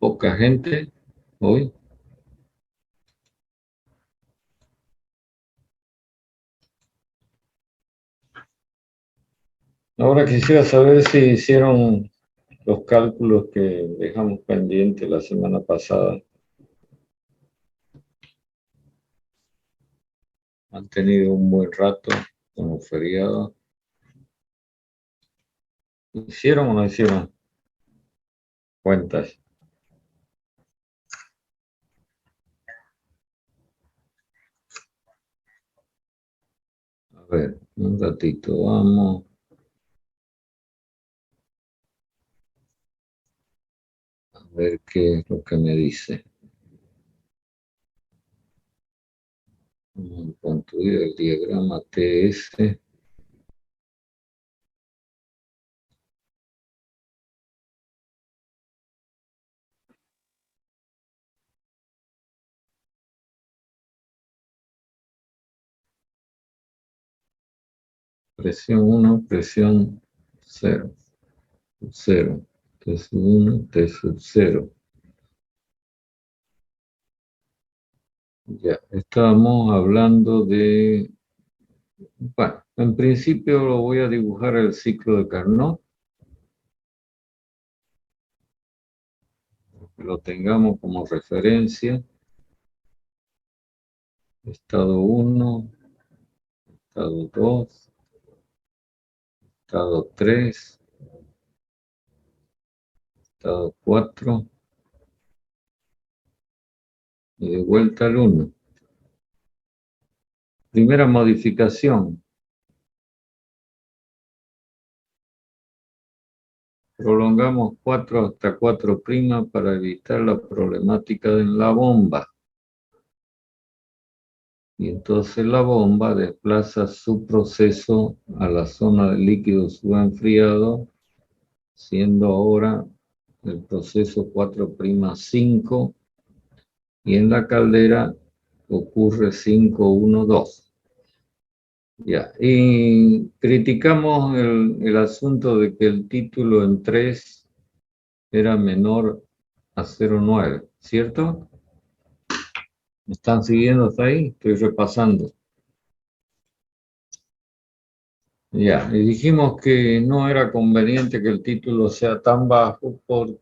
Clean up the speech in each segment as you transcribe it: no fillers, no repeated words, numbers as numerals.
poca gente hoy. Ahora quisiera saber si hicieron los cálculos que dejamos pendientes la semana pasada. Han tenido un buen rato como feriado. ¿Hicieron o no hicieron cuentas? A ver, un ratito, vamos. A ver qué es lo que me dice. Vamos a construir el diagrama TS. Presión 1, presión 0. 0. T sub 1, T sub 0. Ya, estábamos hablando de... Bueno, en principio lo voy a dibujar el ciclo de Carnot. Que lo tengamos como referencia. Estado 1, estado 2, estado 3, estado 4 y de vuelta al 1. Primera modificación. Prolongamos 4 hasta 4' para evitar la problemática de la bomba. Y entonces la bomba desplaza su proceso a la zona del líquido subenfriado, siendo ahora el proceso 4'5, y en la caldera ocurre 512. Ya, y criticamos el asunto de que el título en 3 era menor a 0,9, ¿cierto? ¿Me están siguiendo hasta ahí? Estoy repasando. Ya, y dijimos que no era conveniente que el título sea tan bajo por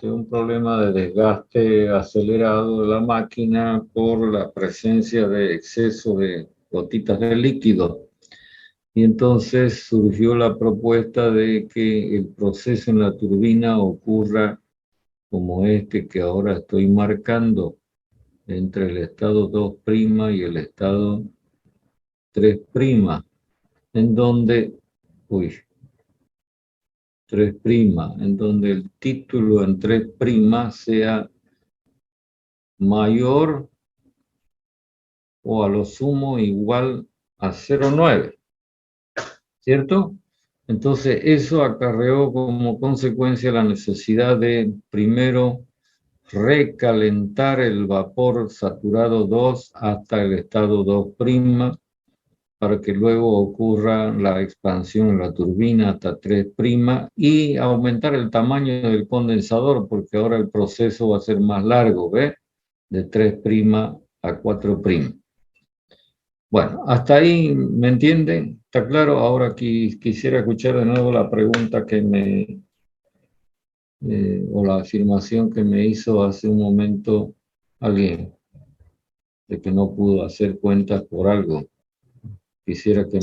un problema de desgaste acelerado de la máquina por la presencia de exceso de gotitas de líquido. Y entonces surgió la propuesta de que el proceso en la turbina ocurra como este que ahora estoy marcando, entre el estado 2' y el estado 3', en donde, 3', en donde el título en 3' sea mayor o a lo sumo igual a 0,9, ¿cierto? Entonces eso acarreó como consecuencia la necesidad de primero recalentar el vapor saturado 2 hasta el estado 2' para que luego ocurra la expansión en la turbina hasta 3' y aumentar el tamaño del condensador, porque ahora el proceso va a ser más largo, ¿ves? De 3' a 4'. Bueno, hasta ahí, ¿me entienden? ¿Está claro? Ahora quisiera escuchar de nuevo la pregunta que o la afirmación que me hizo hace un momento alguien, de que no pudo hacer cuentas por algo. Quisiera que...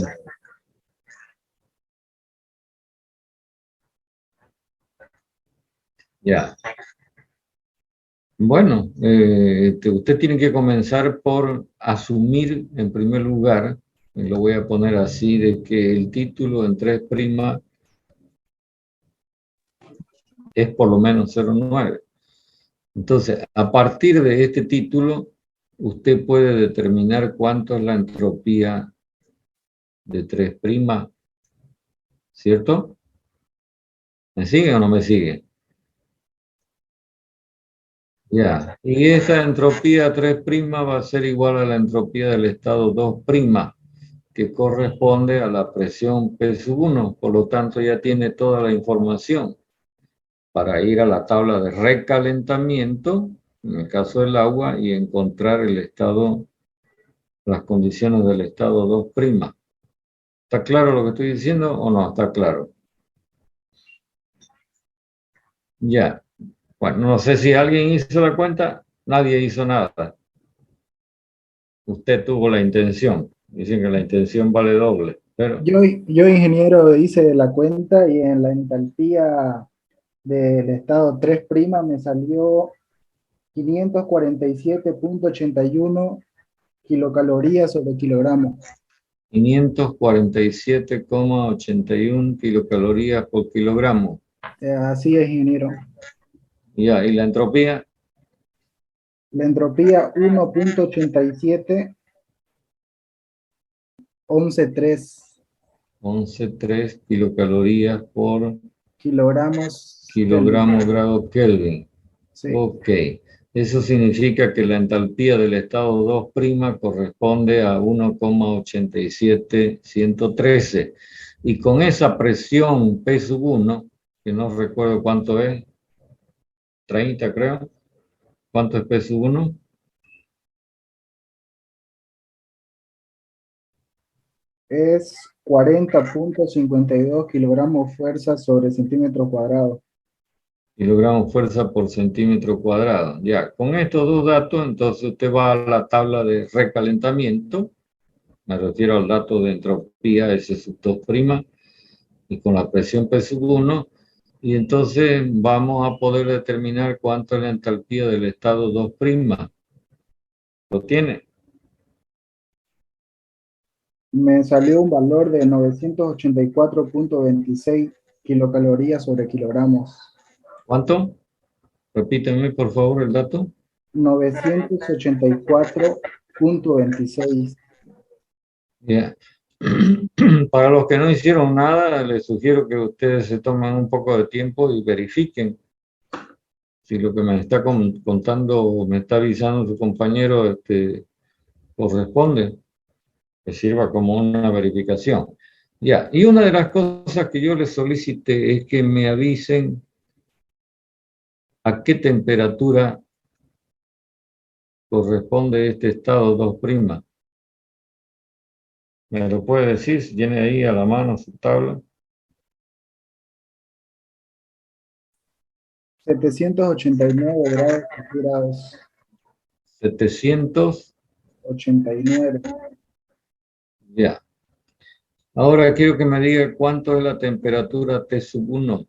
Ya. Bueno, usted tiene que comenzar por asumir en primer lugar, y lo voy a poner así, de que el título en 3' es por lo menos 0,9. Entonces, a partir de este título, usted puede determinar cuánto es la entropía de 3', ¿cierto? ¿Me sigue o no me sigue? Ya, y esa entropía 3' va a ser igual a la entropía del estado 2', que corresponde a la presión P sub 1, por lo tanto ya tiene toda la información. para ir a la tabla de recalentamiento, en el caso del agua, y encontrar el estado, las condiciones del estado 2'. ¿Está claro lo que estoy diciendo o no está claro? Ya. Bueno, no sé si alguien hizo la cuenta, nadie hizo nada. Usted tuvo la intención. Dicen que la intención vale doble, pero Yo, ingeniero, hice la cuenta y en la entalpía del estado 3' me salió 547,81 kilocalorías sobre kilogramo. 547,81 kilocalorías por kilogramo. Así es, ingeniero. Ya, ¿y la entropía? La entropía 1,87, 11,3 11,3 kilocalorías por kilogramos kilogramo Kelvin. grado Kelvin. Sí. Ok, eso significa que la entalpía del estado 2' corresponde a 1,87113. Y con esa presión P sub 1, que no recuerdo cuánto es, 30 creo, ¿cuánto es P sub 1? Es 40,52 kilogramos fuerza sobre centímetro cuadrado. Kilogramos fuerza por centímetro cuadrado. Ya, con estos dos datos, entonces usted va a la tabla de recalentamiento, me refiero al dato de entropía S sub 2', y con la presión P sub 1, y entonces vamos a poder determinar cuánto es la entalpía del estado 2'. ¿Lo tiene? Me salió un valor de 984,26 kilocalorías sobre kilogramos. ¿Cuánto? Repíteme, por favor, el dato. 984,26. Ya. Para los que no hicieron nada, les sugiero que ustedes se tomen un poco de tiempo y verifiquen si lo que me está contando o me está avisando su compañero corresponde, que sirva como una verificación. Ya, y una de las cosas que yo les solicité es que me avisen a qué temperatura corresponde este estado 2'. ¿Me lo puede decir si tiene ahí a la mano su tabla? 789 grados centígrados. 700, 89. ya. Ahora quiero que me diga cuánto es la temperatura T sub 1.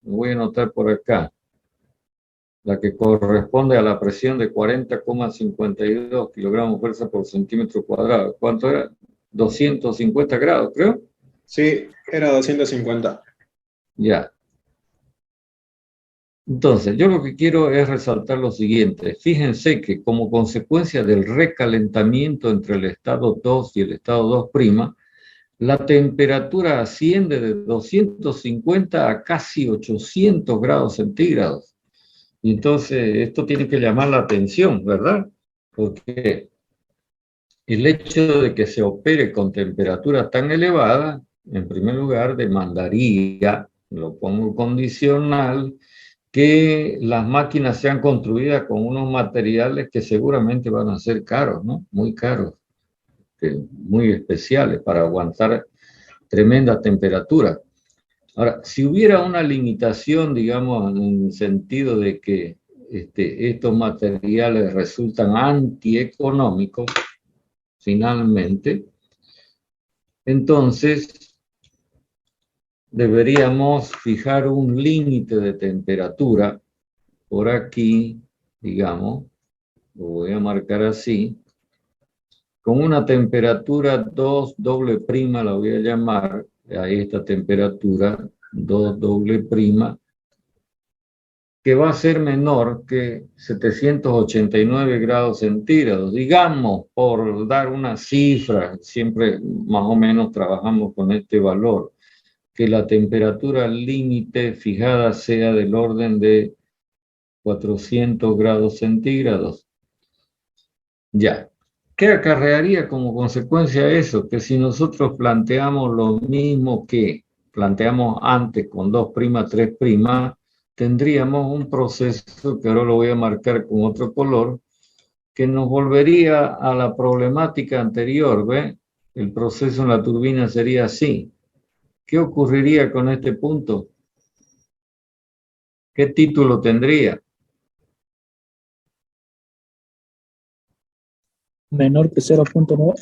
Lo voy a anotar por acá. La que corresponde a la presión de 40,52 kilogramos fuerza por centímetro cuadrado. ¿Cuánto era? 250 grados, creo. Sí, era 250. Ya. Entonces, yo lo que quiero es resaltar lo siguiente. Fíjense que como consecuencia del recalentamiento entre el estado 2 y el estado 2', la temperatura asciende de 250 a casi 800 grados centígrados. Y entonces esto tiene que llamar la atención, ¿verdad? Porque el hecho de que se opere con temperaturas tan elevadas, en primer lugar, demandaría, lo pongo condicional, que las máquinas sean construidas con unos materiales que seguramente van a ser caros, ¿no? Muy caros, muy especiales para aguantar tremenda temperatura. Ahora, si hubiera una limitación, digamos, en el sentido de que estos materiales resultan antieconómicos, finalmente, entonces deberíamos fijar un límite de temperatura por aquí, digamos, lo voy a marcar así, con una temperatura 2 doble prima, la voy a llamar, a esta temperatura 2 doble prima, que va a ser menor que 789 grados centígrados. Digamos, por dar una cifra, siempre más o menos trabajamos con este valor, que la temperatura límite fijada sea del orden de 400 grados centígrados. Ya. ¿Qué acarrearía como consecuencia eso? Que si nosotros planteamos lo mismo que planteamos antes con 2', 3', tendríamos un proceso que ahora lo voy a marcar con otro color, que nos volvería a la problemática anterior, ¿ve? El proceso en la turbina sería así. ¿Qué ocurriría con este punto? ¿Qué título tendría? Menor que 0.9.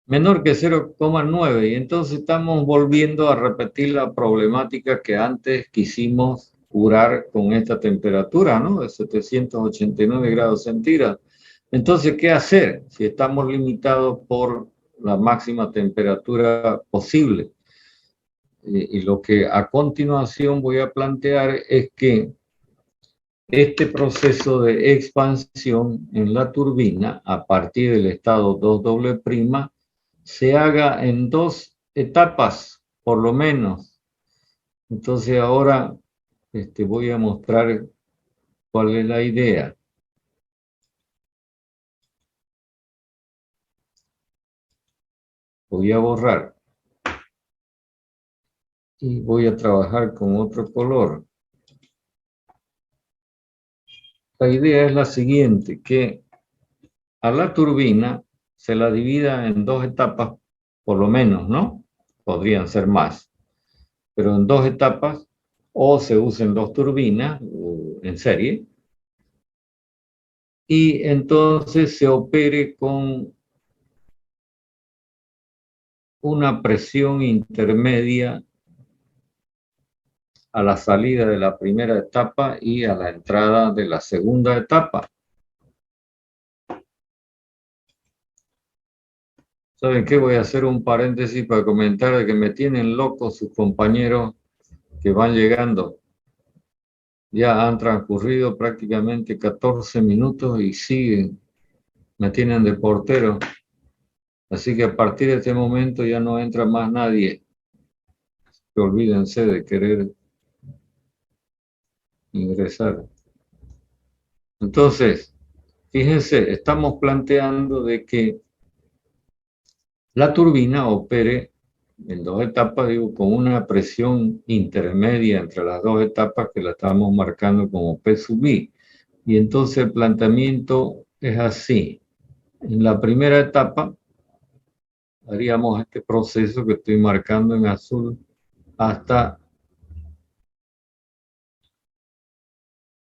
Menor que 0,9. Y entonces estamos volviendo a repetir la problemática que antes quisimos curar con esta temperatura, ¿no? De 789 grados centígrados. Entonces, ¿qué hacer si estamos limitados por la máxima temperatura posible? Y lo que a continuación voy a plantear es que este proceso de expansión en la turbina a partir del estado 2', se haga en 2 etapas, por lo menos. Entonces ahora voy a mostrar cuál es la idea. Voy a borrar. Y voy a trabajar con otro color. La idea es la siguiente, que a la turbina se la divida en 2 etapas, por lo menos, ¿no? Podrían ser más, pero en 2 etapas, o se usen 2 turbinas en serie, y entonces se opere con una presión intermedia a la salida de la primera etapa y a la entrada de la segunda etapa. ¿Saben qué? Voy a hacer un paréntesis para comentar de que me tienen locos sus compañeros que van llegando. Ya han transcurrido prácticamente 14 minutos y siguen, me tienen de portero. Así que a partir de este momento ya no entra más nadie. Olvídense de querer ingresar. Entonces, fíjense, estamos planteando de que la turbina opere en 2 etapas, digo, con una presión intermedia entre las 2 etapas que la estamos marcando como P sub I. Y entonces el planteamiento es así. En la primera etapa haríamos este proceso que estoy marcando en azul hasta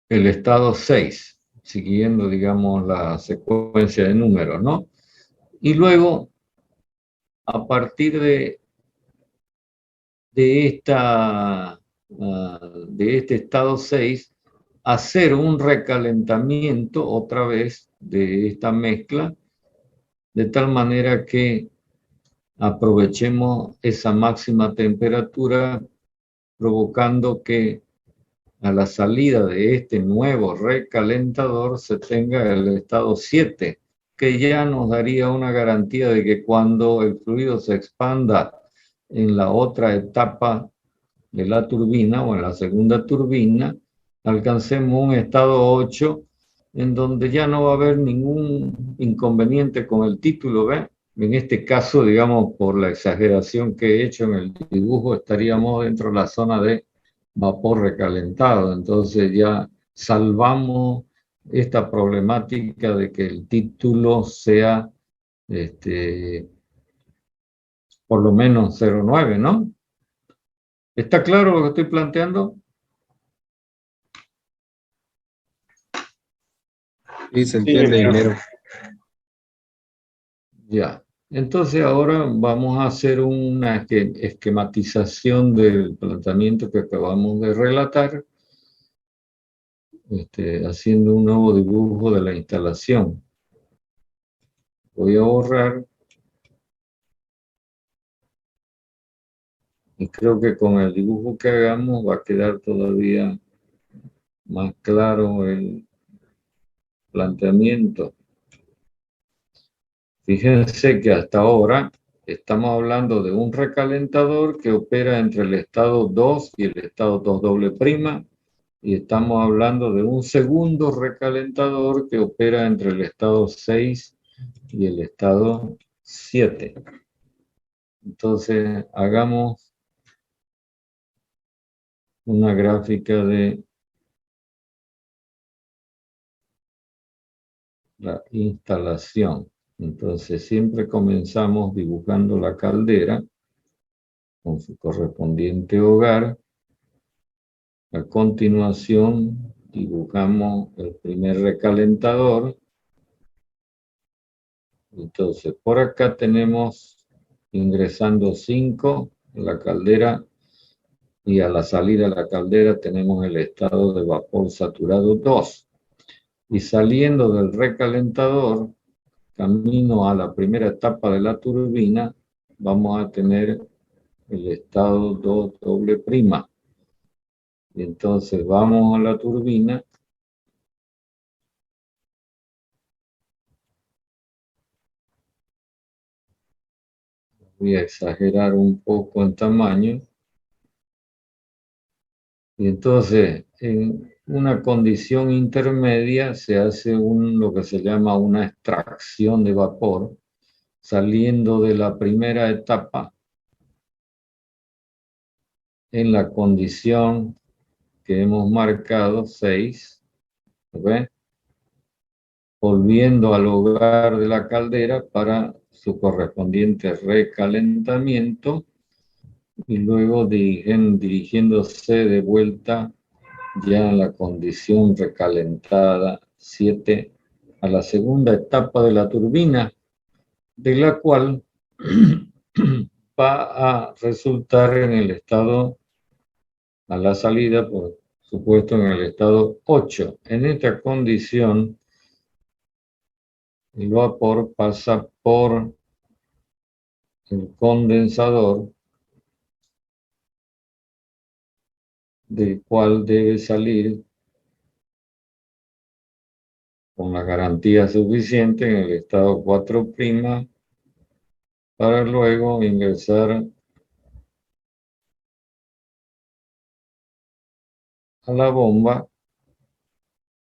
el estado 6, siguiendo, digamos, la secuencia de números, ¿no? Y luego, a partir de este estado 6, hacer un recalentamiento otra vez de esta mezcla, de tal manera que aprovechemos esa máxima temperatura, provocando que a la salida de este nuevo recalentador se tenga el estado 7, que ya nos daría una garantía de que cuando el fluido se expanda en la otra etapa de la turbina o en la segunda turbina, alcancemos un estado 8 en donde ya no va a haber ningún inconveniente con el título, ¿ve? En este caso, digamos, por la exageración que he hecho en el dibujo, estaríamos dentro de la zona de vapor recalentado. Entonces ya salvamos esta problemática de que el título sea por lo menos 0,9, ¿no? ¿Está claro lo que estoy planteando? Sí, se entiende, ingeniero. Ya. Entonces ahora vamos a hacer una esquematización del planteamiento que acabamos de relatar, haciendo un nuevo dibujo de la instalación. Voy a borrar. Y creo que con el dibujo que hagamos va a quedar todavía más claro el planteamiento. Fíjense que hasta ahora estamos hablando de un recalentador que opera entre el estado 2 y el estado 2', y estamos hablando de un segundo recalentador que opera entre el estado 6 y el estado 7. Entonces, hagamos una gráfica de la instalación. Entonces, siempre comenzamos dibujando la caldera con su correspondiente hogar. A continuación, dibujamos el primer recalentador. Entonces, por acá tenemos ingresando 5 en la caldera y a la salida de la caldera tenemos el estado de vapor saturado 2. Y saliendo del recalentador, camino a la primera etapa de la turbina, vamos a tener el estado 2 doble prima. Y entonces vamos a la turbina. Voy a exagerar un poco en tamaño. Y entonces, en una condición intermedia se hace lo que se llama una extracción de vapor, saliendo de la primera etapa en la condición que hemos marcado, 6, ¿ok? Volviendo al hogar de la caldera para su correspondiente recalentamiento y luego dirigiéndose de vuelta ya en la condición recalentada 7 a la segunda etapa de la turbina, de la cual va a resultar en el estado, a la salida, por supuesto, en el estado 8. En esta condición, el vapor pasa por el condensador, del cual debe salir con la garantía suficiente en el estado 4', para luego ingresar a la bomba,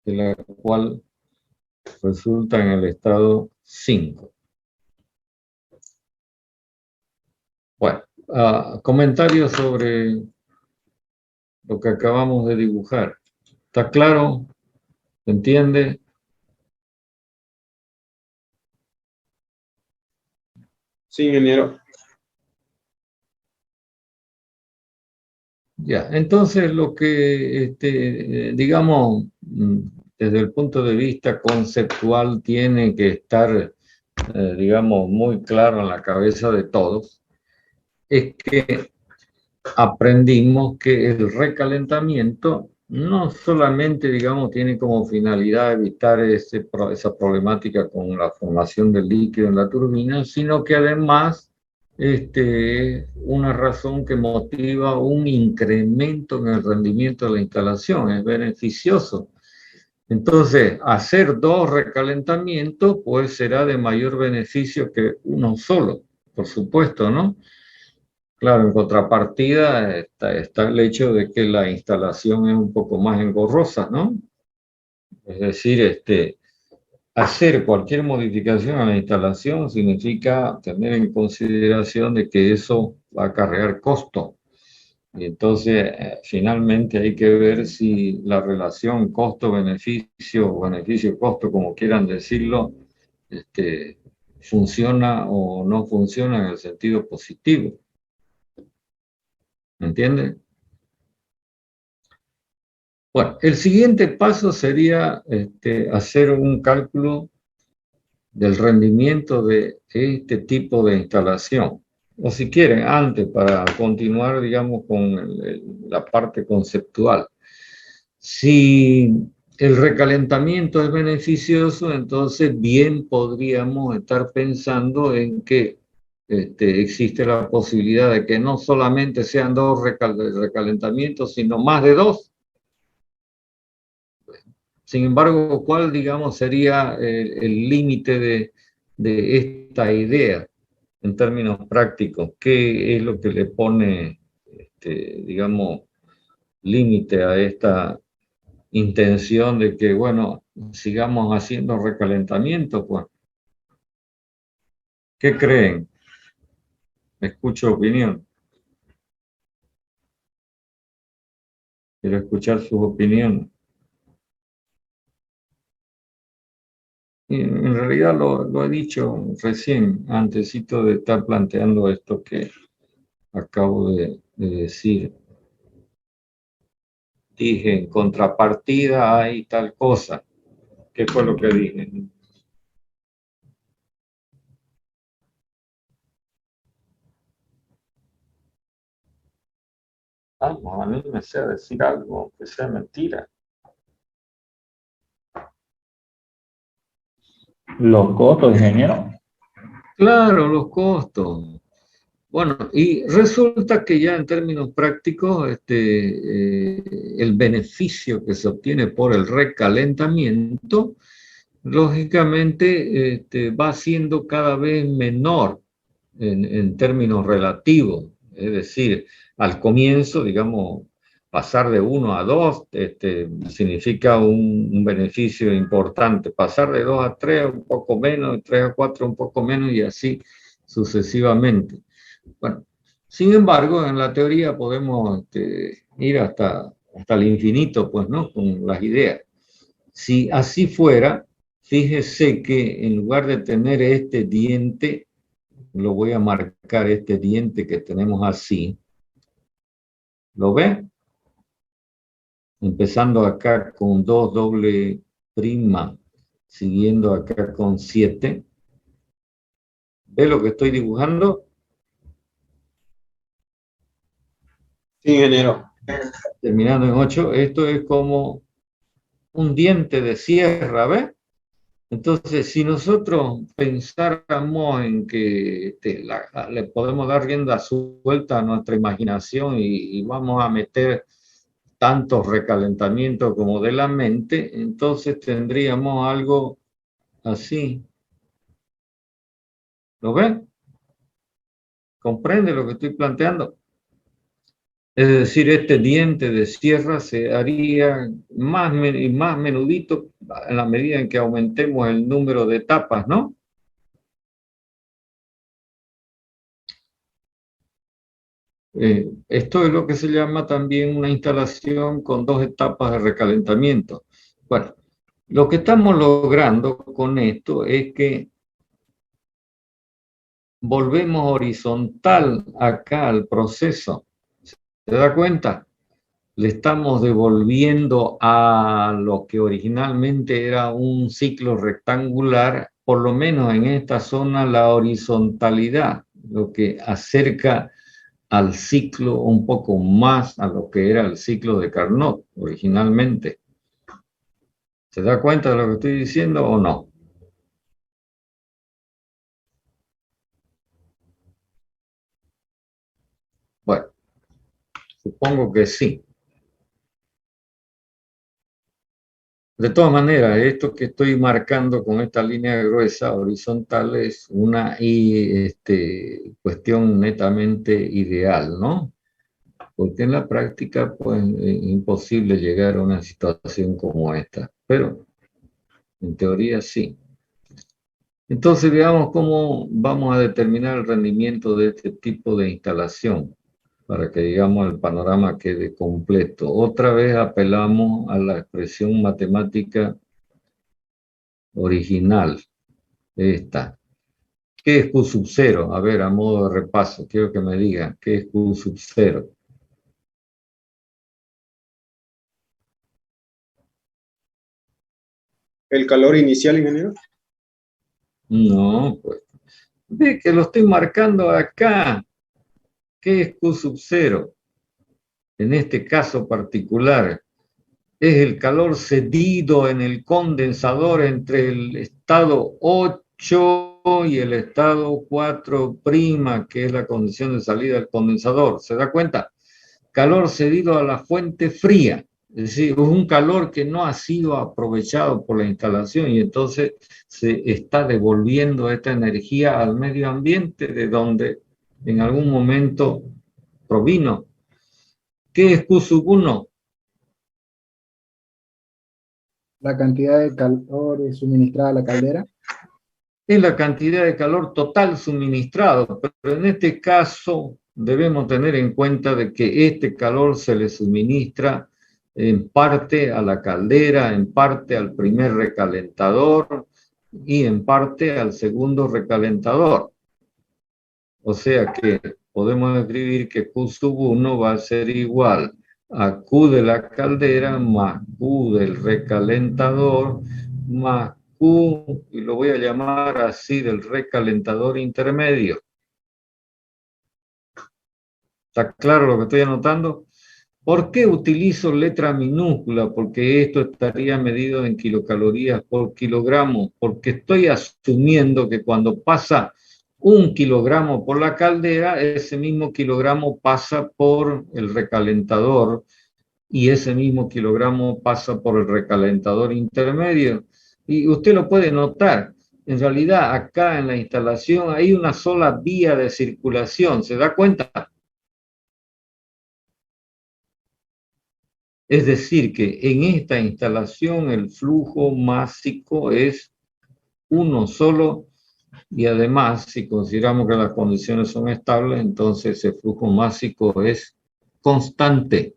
de la cual resulta en el estado 5. Bueno, comentarios sobre lo que acabamos de dibujar. ¿Está claro? ¿Se entiende? Sí, ingeniero. Ya, entonces lo que, digamos, desde el punto de vista conceptual tiene que estar, digamos, muy claro en la cabeza de todos, es que aprendimos que el recalentamiento no solamente, digamos, tiene como finalidad evitar esa problemática con la formación del líquido en la turbina, sino que además es una razón que motiva un incremento en el rendimiento de la instalación, es beneficioso. Entonces, hacer 2 recalentamientos, pues será de mayor beneficio que uno solo, por supuesto, ¿no? Claro, en contrapartida está el hecho de que la instalación es un poco más engorrosa, ¿no? Es decir, hacer cualquier modificación a la instalación significa tener en consideración de que eso va a acarrear costo. Y entonces, finalmente hay que ver si la relación costo-beneficio, o beneficio-costo, como quieran decirlo, funciona o no funciona en el sentido positivo. ¿Me entiende? Bueno, el siguiente paso sería hacer un cálculo del rendimiento de este tipo de instalación. O si quieren, antes, para continuar, digamos, con la parte conceptual. Si el recalentamiento es beneficioso, entonces bien podríamos estar pensando en que existe la posibilidad de que no solamente sean 2 recalentamientos, sino más de 2. Sin embargo, ¿cuál, digamos, sería el límite de esta idea en términos prácticos? ¿Qué es lo que le pone, digamos, límite a esta intención de que, bueno, sigamos haciendo recalentamiento? Pues ¿Qué creen? Escucho opinión. Quiero escuchar sus opiniones. Y en realidad lo he dicho recién, antesito de estar planteando esto que acabo de decir. Dije, en contrapartida hay tal cosa. ¿Qué fue lo que dije? Vamos, anímese a decir algo que sea mentira. Los costos, ingeniero. Claro, los costos. Bueno, y resulta que ya en términos prácticos, el beneficio que se obtiene por el recalentamiento, lógicamente, va siendo cada vez menor en términos relativos. Es decir, al comienzo, digamos, pasar de 1 a 2 significa un beneficio importante. Pasar de 2 a 3 un poco menos, de 3 a 4 un poco menos y así sucesivamente. Bueno, sin embargo, en la teoría podemos ir hasta el infinito, pues, ¿no? Con las ideas. Si así fuera, fíjese que en lugar de tener este diente, lo voy a marcar este diente que tenemos así. ¿Lo ve? Empezando acá con 2 doble prima, siguiendo acá con 7. ¿Ve lo que estoy dibujando? Sí, ingeniero. Terminando en 8, esto es como un diente de sierra, ¿ve? Entonces, si nosotros pensáramos en que le podemos dar rienda suelta a nuestra imaginación y vamos a meter tantos recalentamientos como de la mente, entonces tendríamos algo así. ¿Lo ven? ¿Comprende lo que estoy planteando? Es decir, este diente de sierra se haría más y más menudito en la medida en que aumentemos el número de etapas, ¿no? Esto es lo que se llama también una instalación con 2 etapas de recalentamiento. Bueno, lo que estamos logrando con esto es que volvemos horizontal acá al proceso. ¿Se da cuenta? Le estamos devolviendo a lo que originalmente era un ciclo rectangular, por lo menos en esta zona, la horizontalidad, lo que acerca al ciclo un poco más a lo que era el ciclo de Carnot originalmente. ¿Se da cuenta de lo que estoy diciendo o no? Bueno, supongo que sí. De todas maneras, esto que estoy marcando con esta línea gruesa horizontal es una cuestión netamente ideal, ¿no? Porque en la práctica, pues, es imposible llegar a una situación como esta, pero en teoría sí. Entonces, veamos cómo vamos a determinar el rendimiento de este tipo de instalación para que, digamos, el panorama quede completo. Otra vez apelamos a la expresión matemática original, esta. ¿Qué es Q sub 0? A ver, a modo de repaso, quiero que me digan, ¿qué es Q sub 0? ¿El calor inicial, ingeniero? No, pues, ve que lo estoy marcando acá. ¿Qué es Q sub 0? En este caso particular, es el calor cedido en el condensador entre el estado 8 y el estado 4', que es la condición de salida del condensador. ¿Se da cuenta? Calor cedido a la fuente fría. Es decir, es un calor que no ha sido aprovechado por la instalación y entonces se está devolviendo esta energía al medio ambiente de donde en algún momento provino. ¿Qué es Q sub 1? La cantidad de calor suministrada a la caldera. es la cantidad de calor total suministrado, pero en este caso debemos tener en cuenta de que este calor se le suministra en parte a la caldera, en parte al primer recalentador y en parte al segundo recalentador. O sea que podemos escribir que Q sub 1 va a ser igual a Q de la caldera más Q del recalentador más Q, y lo voy a llamar así, del recalentador intermedio. ¿Está claro lo que estoy anotando? ¿Por qué utilizo letra minúscula? Porque esto estaría medido en kilocalorías por kilogramo, porque estoy asumiendo que cuando pasa 1 kilogramo por la caldera, ese mismo kilogramo pasa por el recalentador y ese mismo kilogramo pasa por el recalentador intermedio. Y usted lo puede notar, en realidad acá en la instalación hay una sola vía de circulación, ¿se da cuenta? Es decir, que en esta instalación el flujo másico es uno solo y además, si consideramos que las condiciones son estables, entonces el flujo másico es constante.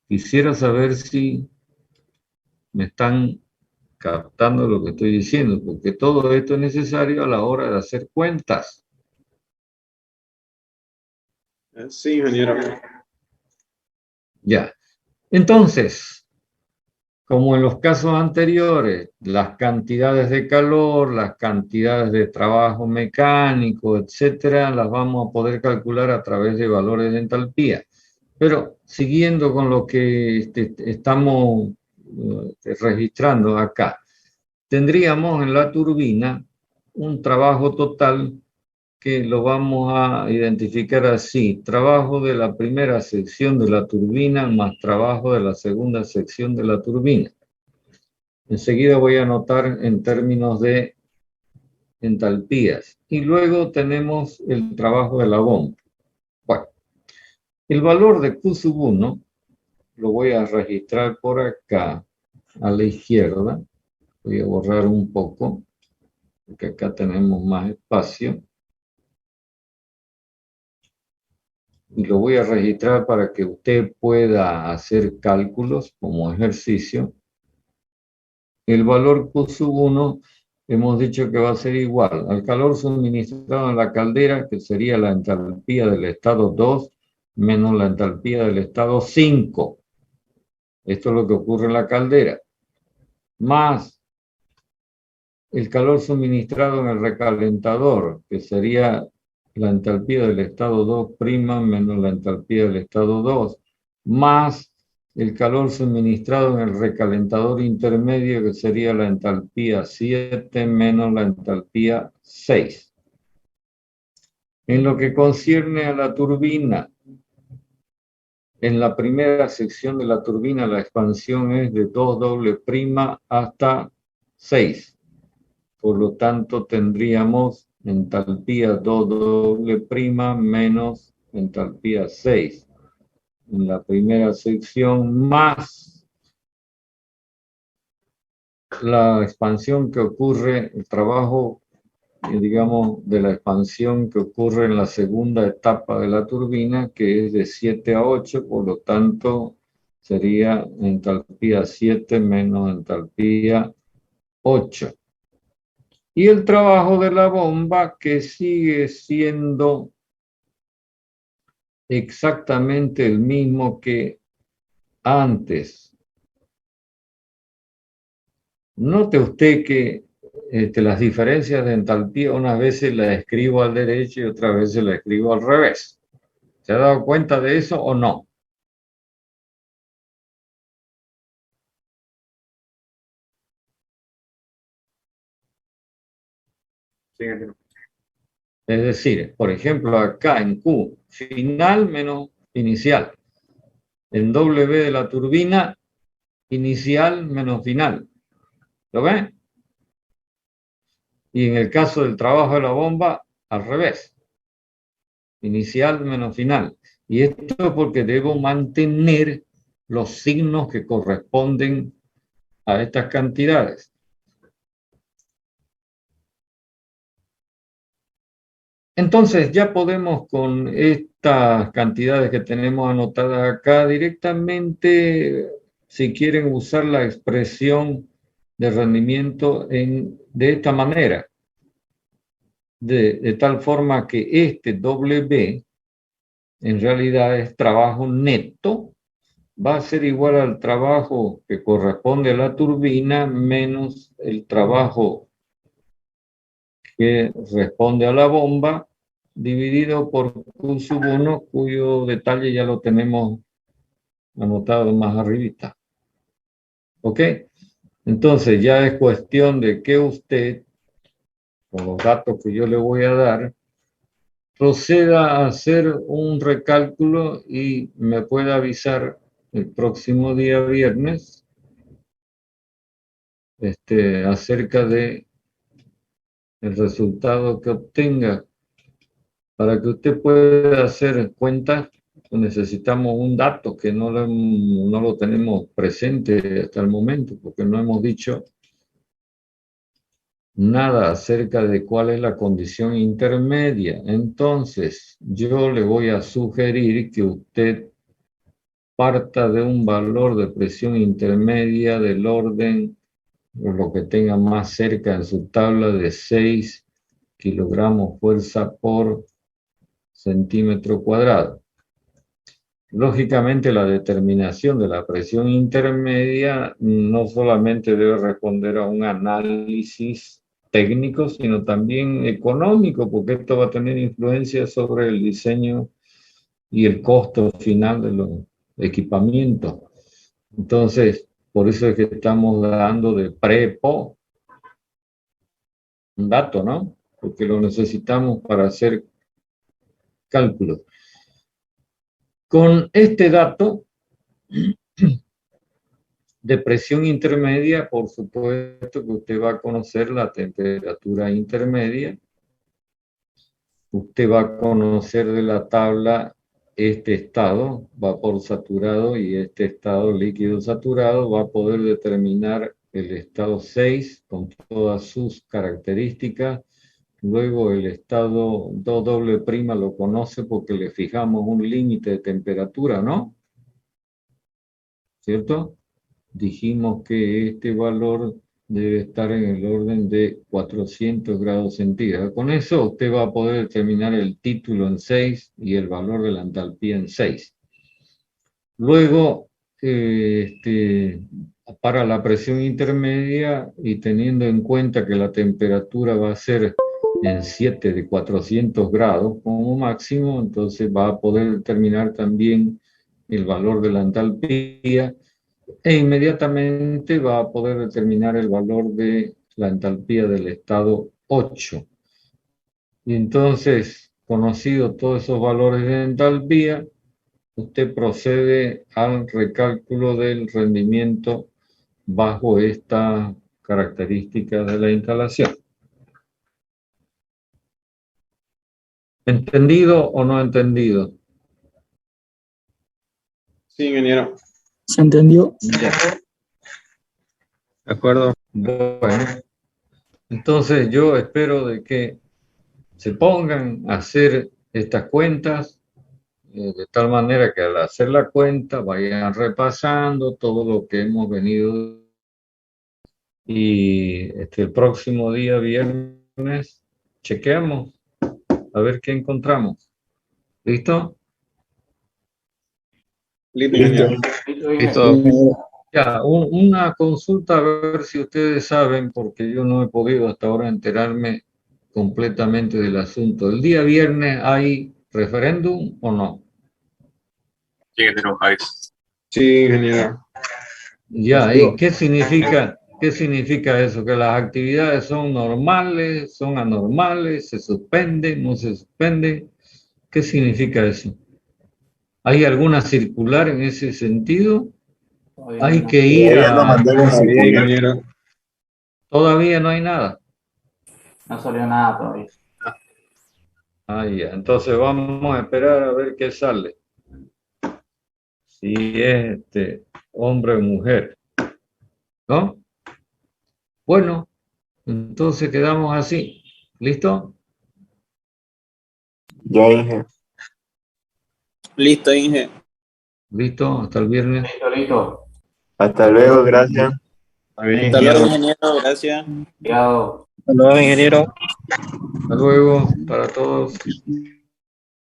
Quisiera saber si me están captando lo que estoy diciendo, porque todo esto es necesario a la hora de hacer cuentas. Sí, ingeniero. Ya. Entonces, como en los casos anteriores, las cantidades de calor, las cantidades de trabajo mecánico, etcétera, las vamos a poder calcular a través de valores de entalpía. Pero siguiendo con lo que estamos registrando acá, tendríamos en la turbina un trabajo total que lo vamos a identificar así: trabajo de la primera sección de la turbina más trabajo de la segunda sección de la turbina. Enseguida voy a anotar en términos de entalpías. Y luego tenemos el trabajo de la bomba. Bueno, el valor de Q sub 1 lo voy a registrar por acá, a la izquierda. Voy a borrar un poco, porque acá tenemos más espacio. Y lo voy a registrar para que usted pueda hacer cálculos como ejercicio. El valor Q sub 1 hemos dicho que va a ser igual al calor suministrado en la caldera, que sería la entalpía del estado 2 menos la entalpía del estado 5. Esto es lo que ocurre en la caldera. Más el calor suministrado en el recalentador, que sería la entalpía del estado 2' menos la entalpía del estado 2, más el calor suministrado en el recalentador intermedio, que sería la entalpía 7 menos la entalpía 6. En lo que concierne a la turbina, en la primera sección de la turbina la expansión es de 2" hasta 6. Por lo tanto, tendríamos entalpía 2" menos entalpía 6 en la primera sección, más la expansión que ocurre, el trabajo, digamos, de la expansión que ocurre en la segunda etapa de la turbina, que es de 7 a 8, por lo tanto, sería entalpía 7 menos entalpía 8. Y el trabajo de la bomba, que sigue siendo exactamente el mismo que antes. Note usted que las diferencias de entalpía unas veces las escribo al derecho y otras veces las escribo al revés. ¿Se ha dado cuenta de eso o no? Sí, Es decir, por ejemplo, acá en Q, final menos inicial. En W de la turbina, inicial menos final. ¿Lo ven? Y en el caso del trabajo de la bomba, al revés. Inicial menos final. Y esto es porque debo mantener los signos que corresponden a estas cantidades. Entonces ya podemos con estas cantidades que tenemos anotadas acá directamente, si quieren usar la expresión de rendimiento de esta manera, de tal forma que este W en realidad es trabajo neto, va a ser igual al trabajo que corresponde a la turbina menos el trabajo que responde a la bomba, dividido por Q sub 1, cuyo detalle ya lo tenemos anotado más arribita. ¿Ok? Entonces ya es cuestión de que usted, con los datos que yo le voy a dar, proceda a hacer un recálculo y me pueda avisar el próximo día viernes acerca de el resultado que obtenga. Para que usted pueda hacer cuentas, necesitamos un dato que no lo tenemos presente hasta el momento, porque no hemos dicho nada acerca de cuál es la condición intermedia. Entonces, yo le voy a sugerir que usted parta de un valor de presión intermedia del orden, o lo que tenga más cerca en su tabla, de 6 kilogramos fuerza por centímetro cuadrado. Lógicamente, la determinación de la presión intermedia no solamente debe responder a un análisis técnico, sino también económico, porque esto va a tener influencia sobre el diseño y el costo final de los equipamientos. Entonces, por eso es que estamos dando de pre-po un dato, ¿no? Porque lo necesitamos para hacer cálculos. Con este dato de presión intermedia, por supuesto que usted va a conocer la temperatura intermedia. Usted va a conocer de la tabla este estado, vapor saturado, y este estado líquido saturado. Va a poder determinar el estado 6 con todas sus características. Luego el estado 2W' lo conoce porque le fijamos un límite de temperatura, ¿no? ¿Cierto? Dijimos que este valor debe estar en el orden de 400 grados centígrados. Con eso usted va a poder determinar el título en 6 y el valor de la entalpía en 6. Luego, para la presión intermedia, y teniendo en cuenta que la temperatura va a ser en 7 de 400 grados como máximo, entonces va a poder determinar también el valor de la entalpía, e inmediatamente va a poder determinar el valor de la entalpía del estado 8. Y entonces, conocido todos esos valores de entalpía, usted procede al recálculo del rendimiento bajo esta característica de la instalación. ¿Entendido o no entendido? Sí, ingeniero. ¿Se entendió? Ya. ¿De acuerdo? Bueno, entonces yo espero de que se pongan a hacer estas cuentas, de tal manera que al hacer la cuenta vayan repasando todo lo que hemos venido, y el próximo día viernes chequeamos a ver qué encontramos. ¿Listo? Listo, ingeniero. Listo. Ya, una consulta a ver si ustedes saben, porque yo no he podido hasta ahora enterarme completamente del asunto. ¿El día viernes hay referéndum o no? Sí, ingeniero Javier. Sí, ingeniero. Ya, ¿y qué significa eso? ¿Que las actividades son normales, son anormales, se suspenden, no se suspenden? ¿Qué significa eso? ¿Hay alguna circular en ese sentido? Hay que ir a... Sí, ingeniero. Todavía no hay nada. No salió nada todavía. Ah, ya. Entonces vamos a esperar a ver qué sale. Si es hombre o mujer. ¿No? Bueno, entonces quedamos así. ¿Listo? Ya, Inge. Listo, Inge. ¿Listo? Hasta el viernes. Listo. Hasta luego, gracias. Hasta luego, ingeniero. Gracias. Cuidado. Hasta luego, ingeniero. Hasta luego para todos.